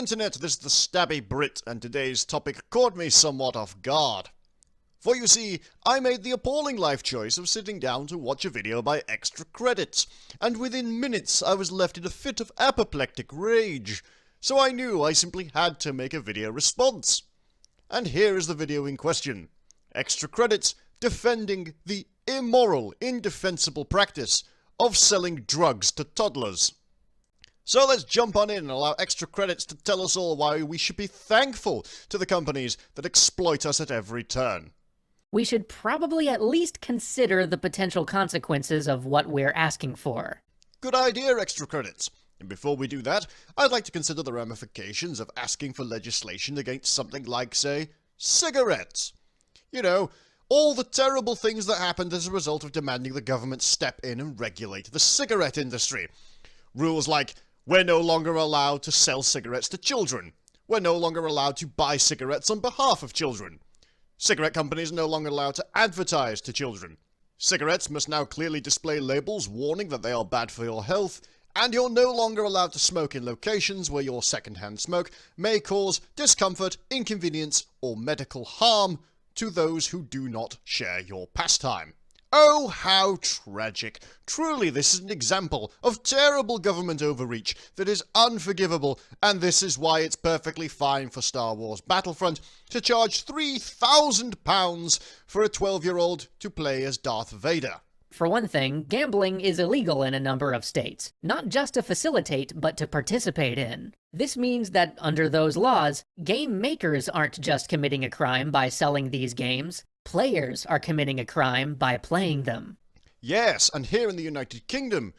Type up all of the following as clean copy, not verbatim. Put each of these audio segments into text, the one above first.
Internet, this is TheStabbyBrit, and today's topic caught me somewhat off guard. For you see, I made the appalling life choice of sitting down to watch a video by Extra Credits, and within minutes I was left in a fit of apoplectic rage. So I knew I simply had to make a video response. And here is the video in question. Extra Credits defending the immoral, indefensible practice of selling drugs to toddlers. So let's jump on in and allow Extra Credits to tell us all why we should be thankful to the companies that exploit us at every turn. We should probably at least consider the potential consequences of what we're asking for. Good idea, Extra Credits. And before we do that, I'd like to consider the ramifications of asking for legislation against something like, say, cigarettes. You know, all the terrible things that happened as a result of demanding the government step in and regulate the cigarette industry. Rules like, we're no longer allowed to sell cigarettes to children. We're no longer allowed to buy cigarettes on behalf of children. Cigarette companies are no longer allowed to advertise to children. Cigarettes must now clearly display labels warning that they are bad for your health, and you're no longer allowed to smoke in locations where your secondhand smoke may cause discomfort, inconvenience, or medical harm to those who do not share your pastime. Oh, how tragic. Truly, this is an example of terrible government overreach that is unforgivable, and this is why it's perfectly fine for Star Wars Battlefront to charge £3,000 for a 12-year-old to play as Darth Vader. For one thing, gambling is illegal in a number of states, not just to facilitate, but to participate in. This means that under those laws, game makers aren't just committing a crime by selling these games. Players are committing a crime by playing them. Yes, and here in the United Kingdom,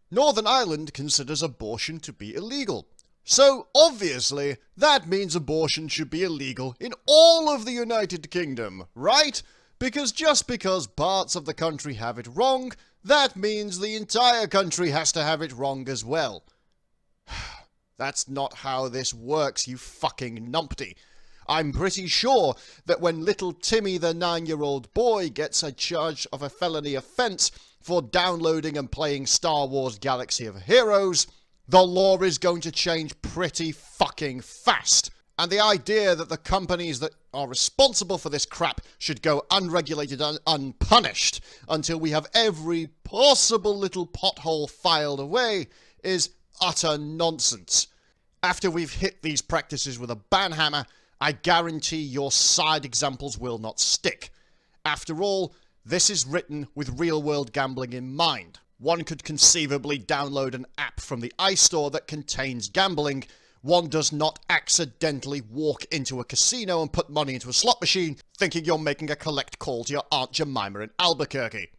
Northern Ireland considers abortion to be illegal. So, obviously, that means abortion should be illegal in all of the United Kingdom, right? Because just because parts of the country have it wrong, that means the entire country has to have it wrong as well. That's not how this works, you fucking numpty. I'm pretty sure that when little Timmy the 9-year-old boy gets a charge of a felony offense for downloading and playing Star Wars Galaxy of Heroes, the law is going to change pretty fucking fast. And the idea that the companies that are responsible for this crap should go unregulated and unpunished until we have every possible little pothole filed away is utter nonsense. After we've hit these practices with a banhammer, I guarantee your side examples will not stick. After all, this is written with real-world gambling in mind. One could conceivably download an app from the iStore that contains gambling. One does not accidentally walk into a casino and put money into a slot machine thinking you're making a collect call to your Aunt Jemima in Albuquerque.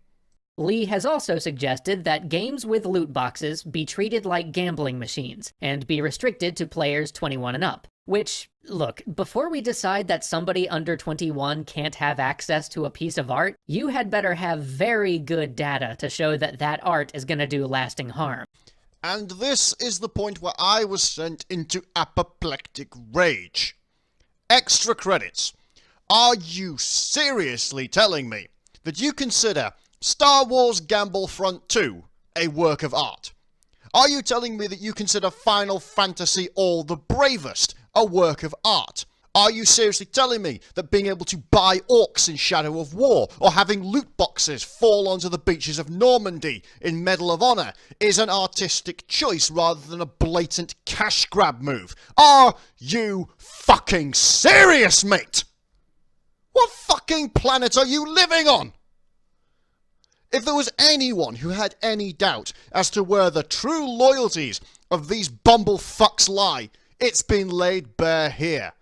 Lee has also suggested that games with loot boxes be treated like gambling machines and be restricted to players 21 and up. Which, look, before we decide that somebody under 21 can't have access to a piece of art, you had better have very good data to show that that art is going to do lasting harm. And this is the point where I was sent into apoplectic rage. Extra Credits. Are you seriously telling me that you consider Star Wars Gamblefront 2 a work of art? Are you telling me that you consider Final Fantasy All the Bravest a work of art? Are you seriously telling me that being able to buy orcs in Shadow of War or having loot boxes fall onto the beaches of Normandy in Medal of Honor is an artistic choice rather than a blatant cash grab move? Are you fucking serious, mate? What fucking planet are you living on? If there was anyone who had any doubt as to where the true loyalties of these bumblefucks lie, it's been laid bare here.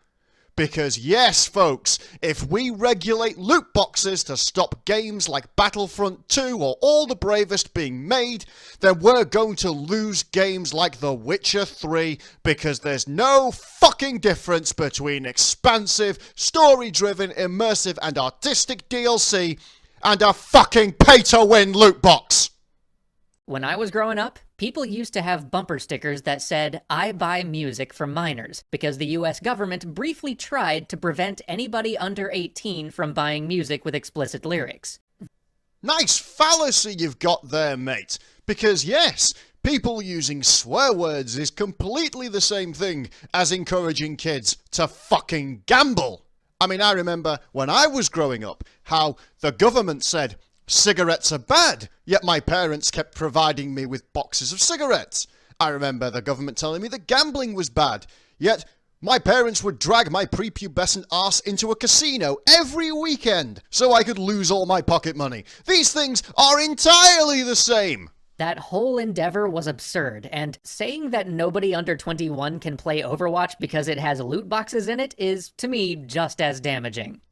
Because yes, folks, if we regulate loot boxes to stop games like Battlefront 2 or All the Bravest being made, then we're going to lose games like The Witcher 3 because there's no fucking difference between expansive, story-driven, immersive and artistic DLC and a fucking pay-to-win loot box. When I was growing up, people used to have bumper stickers that said, "I buy music from minors," because the US government briefly tried to prevent anybody under 18 from buying music with explicit lyrics. Nice fallacy you've got there, mate. Because yes, People using swear words is completely the same thing as encouraging kids to fucking gamble. I mean, I remember when I was growing up how the government said cigarettes are bad, yet my parents kept providing me with boxes of cigarettes. I remember the government telling me that gambling was bad, yet my parents would drag my prepubescent arse into a casino every weekend so I could lose all my pocket money. These things are entirely the same. That whole endeavor was absurd, and saying that nobody under 21 can play Overwatch because it has loot boxes in it is, to me, just as damaging.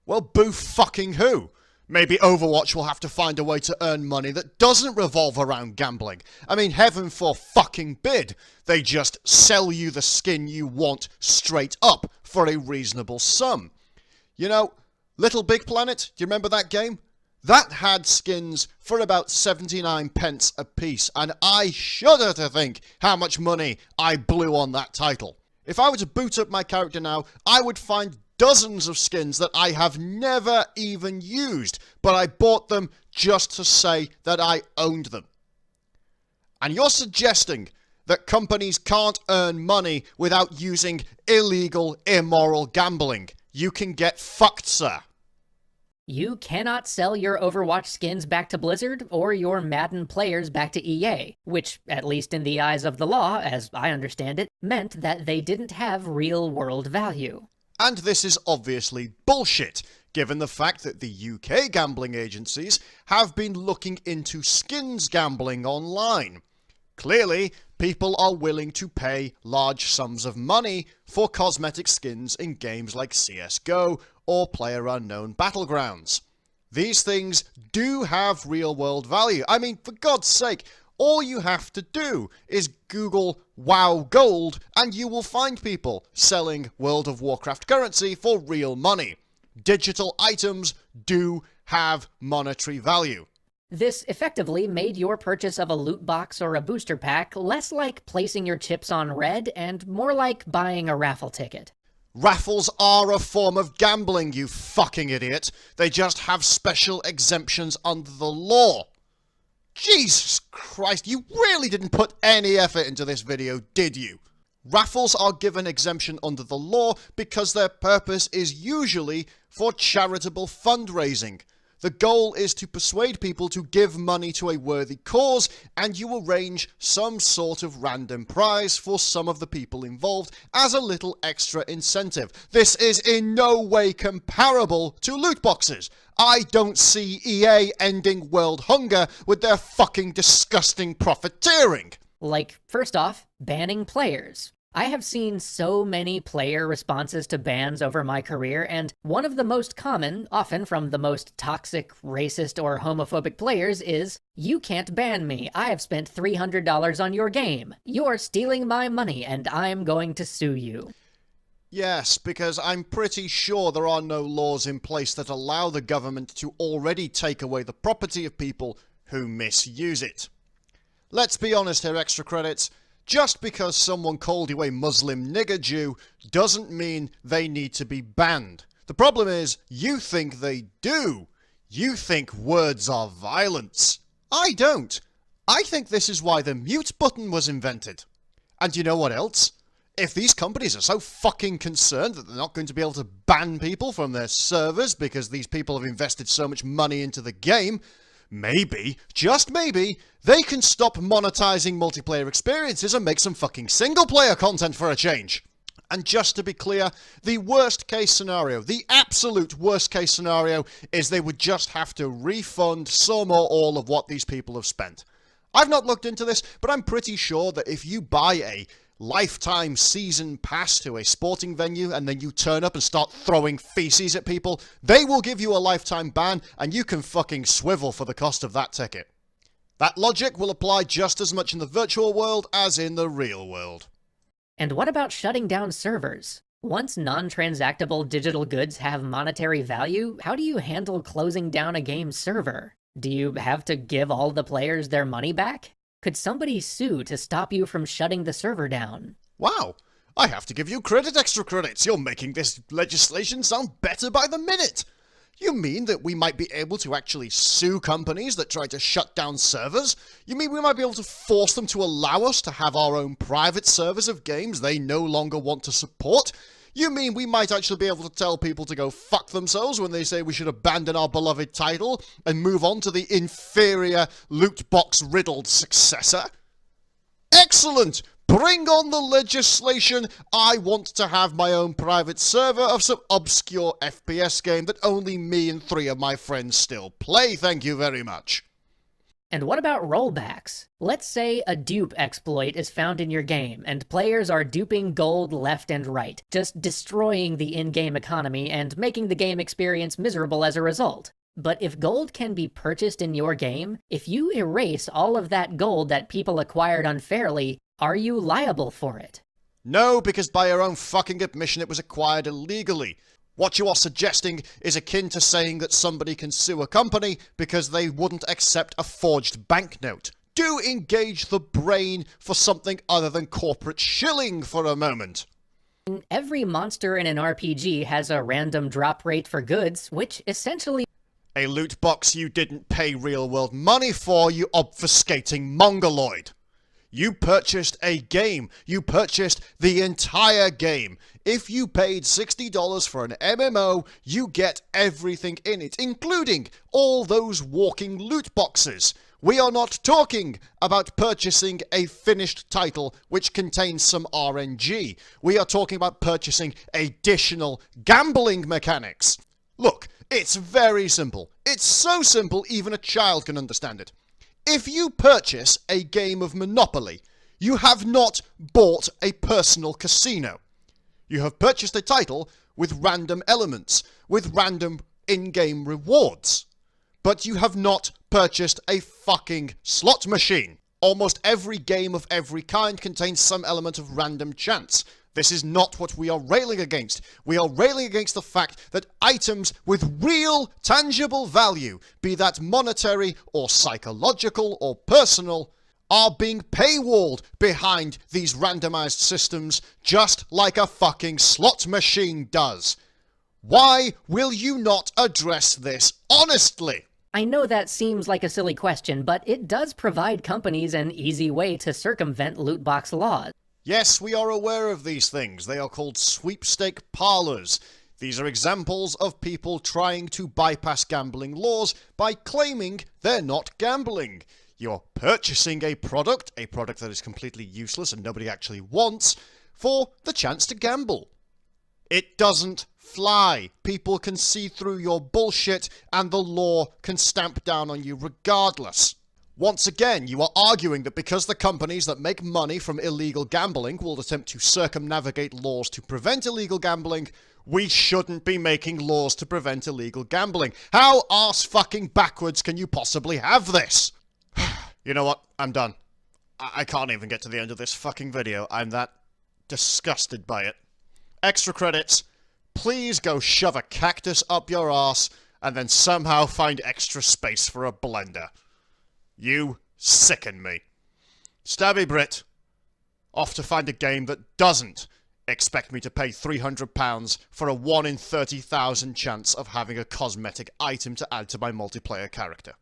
Well, boo fucking who? Maybe Overwatch will have to find a way to earn money that doesn't revolve around gambling. I mean, heaven for fucking bid. They just sell you the skin you want straight up for a reasonable sum. You know, Little Big Planet, do you remember that game? That had skins for about 79 pence a piece, and I shudder to think how much money I blew on that title. If I were to boot up my character now, I would find dozens of skins that I have never even used, but I bought them just to say that I owned them. And you're suggesting that companies can't earn money without using illegal, immoral gambling. You can get fucked, sir. You cannot sell your Overwatch skins back to Blizzard or your Madden players back to EA, which, at least in the eyes of the law, as I understand it, meant that they didn't have real-world value. And this is obviously bullshit, given the fact that the UK gambling agencies have been looking into skins gambling online. Clearly, people are willing to pay large sums of money for cosmetic skins in games like CSGO or PlayerUnknown Battlegrounds. These things do have real-world value. I mean, for God's sake, all you have to do is Google WoW Gold and you will find people selling World of Warcraft currency for real money. Digital items do have monetary value. This effectively made your purchase of a loot box or a booster pack less like placing your chips on red and more like buying a raffle ticket. Raffles are a form of gambling, you fucking idiot. They just have special exemptions under the law. Jesus Christ, you really didn't put any effort into this video, did you? Raffles are given exemption under the law because their purpose is usually for charitable fundraising. The goal is to persuade people to give money to a worthy cause, and you arrange some sort of random prize for some of the people involved as a little extra incentive. This is in no way comparable to loot boxes. I don't see EA ending world hunger with their fucking disgusting profiteering. Like, first off, banning players. I have seen so many player responses to bans over my career, and one of the most common, often from the most toxic, racist, or homophobic players is, "You can't ban me. I have spent $300 on your game. You're stealing my money, and I'm going to sue you." Yes, because I'm pretty sure there are no laws in place that allow the government to already take away the property of people who misuse it. Let's be honest here, extra credits. Just because someone called you a Muslim nigger Jew doesn't mean they need to be banned. The problem is, you think they do. You think words are violence. I don't. I think this is why the mute button was invented. And you know what else? If these companies are so fucking concerned that they're not going to be able to ban people from their servers because these people have invested so much money into the game, maybe, just maybe, they can stop monetizing multiplayer experiences and make some fucking single-player content for a change. And just to be clear, the worst case scenario, the absolute worst case scenario, is they would just have to refund some or all of what these people have spent. I've not looked into this, but I'm pretty sure that if you buy a lifetime season pass to a sporting venue and then you turn up and start throwing feces at people, they will give you a lifetime ban and you can fucking swivel for the cost of that ticket. That logic will apply just as much in the virtual world as in the real world. And what about shutting down servers? Once non-transactable digital goods have monetary value, how do you handle closing down a game's server? Do you have to give all the players their money back? Could somebody sue to stop you from shutting the server down? Wow, I have to give you credit, extra credits. You're making this legislation sound better by the minute. You mean that we might be able to actually sue companies that try to shut down servers? You mean we might be able to force them to allow us to have our own private servers of games they no longer want to support? You mean we might actually be able to tell people to go fuck themselves when they say we should abandon our beloved title and move on to the inferior loot box riddled successor? Excellent! Bring on the legislation! I want to have my own private server of some obscure FPS game that only me and 3 of my friends still play, thank you very much. And what about rollbacks? Let's say a dupe exploit is found in your game, and players are duping gold left and right, just destroying the in-game economy and making the game experience miserable as a result. But if gold can be purchased in your game, if you erase all of that gold that people acquired unfairly, are you liable for it? No, because by your own fucking admission it was acquired illegally. What you are suggesting is akin to saying that somebody can sue a company because they wouldn't accept a forged banknote. Do engage the brain for something other than corporate shilling for a moment. Every monster in an RPG has a random drop rate for goods, which essentially... A loot box you didn't pay real-world money for, you obfuscating mongoloid. You purchased a game. You purchased the entire game. If you paid $60 for an MMO, you get everything in it, including all those walking loot boxes. We are not talking about purchasing a finished title which contains some RNG. We are talking about purchasing additional gambling mechanics. Look, it's very simple. It's so simple even a child can understand it. If you purchase a game of Monopoly, you have not bought a personal casino. You have purchased a title with random elements, with random in-game rewards. But you have not purchased a fucking slot machine. Almost every game of every kind contains some element of random chance. This is not what we are railing against. We are railing against the fact that items with real, tangible value, be that monetary or psychological or personal, are being paywalled behind these randomized systems just like a fucking slot machine does. Why will you not address this honestly? I know that seems like a silly question, but it does provide companies an easy way to circumvent loot box laws. Yes, we are aware of these things. They are called sweepstake parlors. These are examples of people trying to bypass gambling laws by claiming they're not gambling. You're purchasing a product that is completely useless and nobody actually wants, for the chance to gamble. It doesn't fly. People can see through your bullshit and the law can stamp down on you regardless. Once again, you are arguing that because the companies that make money from illegal gambling will attempt to circumnavigate laws to prevent illegal gambling, we shouldn't be making laws to prevent illegal gambling. How arse-fucking backwards can you possibly have this? You know what? I'm done. I can't even get to the end of this fucking video. I'm that disgusted by it. Extra credits. Please go shove a cactus up your arse and then somehow find extra space for a blender. You sicken me. TheStabbyBrit, off to find a game that doesn't expect me to pay £300 for a 1 in 30,000 chance of having a cosmetic item to add to my multiplayer character.